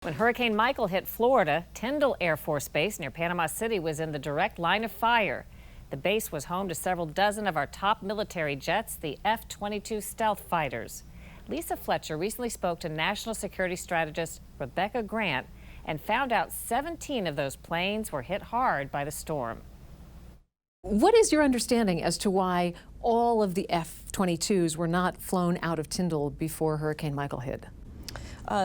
When Hurricane Michael hit Florida, Tyndall Air Force Base near Panama City was in the direct line of fire. The base was home to several dozen of our top military jets, the F-22 stealth fighters. Lisa Fletcher recently spoke to national security strategist Rebecca Grant and found out 17 of those planes were hit hard by the storm. What is your understanding as to why all of the F-22s were not flown out of Tyndall before Hurricane Michael hit?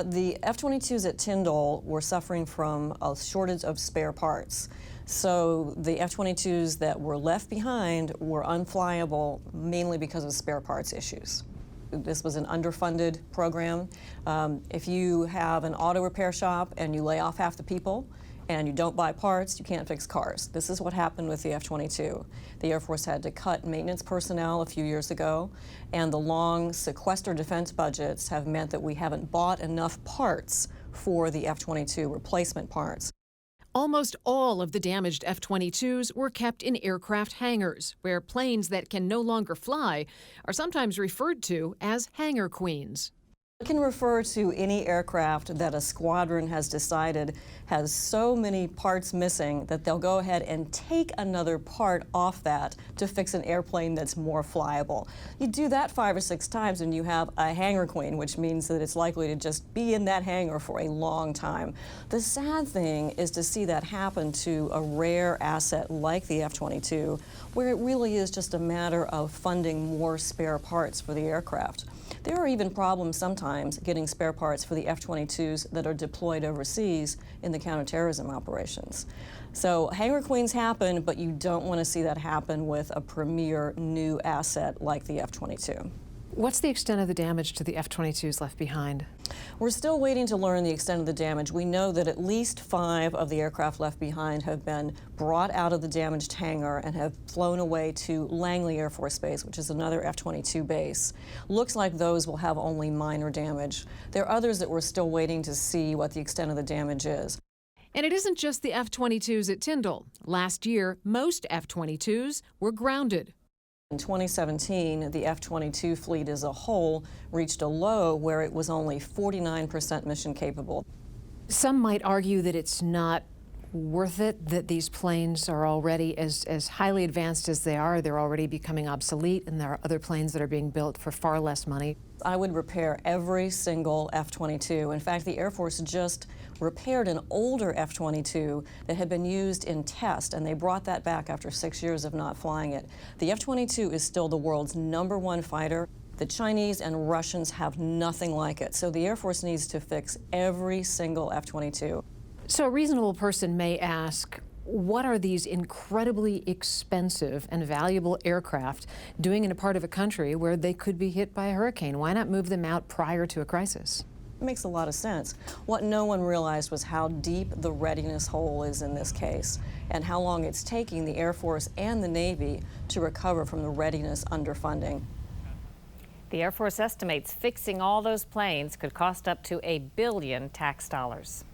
The F-22s at Tyndall were suffering from a shortage of spare parts. So the F-22s that were left behind were unflyable mainly because of spare parts issues. This was an underfunded program. If you have an auto repair shop and you lay off half the people and you don't buy parts, you can't fix cars. This is what happened with the F-22. The Air Force had to cut maintenance personnel a few years ago, and the long sequestered defense budgets have meant that we haven't bought enough parts for the F-22 replacement parts. Almost all of the damaged F-22s were kept in aircraft hangars, where planes that can no longer fly are sometimes referred to as hangar queens. It can refer to any aircraft that a squadron has decided has so many parts missing that they'll go ahead and take another part off that to fix an airplane that's more flyable. You do that 5 or 6 times and you have a hangar queen, which means that it's likely to just be in that hangar for a long time. The sad thing is to see that happen to a rare asset like the F-22, where it really is just a matter of funding more spare parts for the aircraft. There are even problems sometimes getting spare parts for the F-22s that are deployed overseas in the counterterrorism operations. So hangar queens happen, but you don't want to see that happen with a premier new asset like the F-22. What's the extent of the damage to the F-22s left behind? We're still waiting to learn the extent of the damage. We know that at least 5 of the aircraft left behind have been brought out of the damaged hangar and have flown away to Langley Air Force Base, which is another F-22 base. Looks like those will have only minor damage. There are others that we're still waiting to see what the extent of the damage is. And it isn't just the F-22s at Tyndall. Last year, most F-22s were grounded. In 2017, the F-22 fleet as a whole reached a low where it was only 49% mission capable. Some might argue that it's not worth it, that these planes are already, as highly advanced as they are, they're already becoming obsolete, and there are other planes that are being built for far less money. I would repair every single F-22. In fact, the Air Force just repaired an older F-22 that had been used in test, and they brought that back after 6 years of not flying it. The F-22 is still the world's #1 fighter. The Chinese and Russians have nothing like it, so the Air Force needs to fix every single F-22. So a reasonable person may ask, what are these incredibly expensive and valuable aircraft doing in a part of a country where they could be hit by a hurricane? Why not move them out prior to a crisis? It makes a lot of sense. What no one realized was how deep the readiness hole is in this case and how long it's taking the Air Force and the Navy to recover from the readiness underfunding. The Air Force estimates fixing all those planes could cost up to $1 billion tax dollars.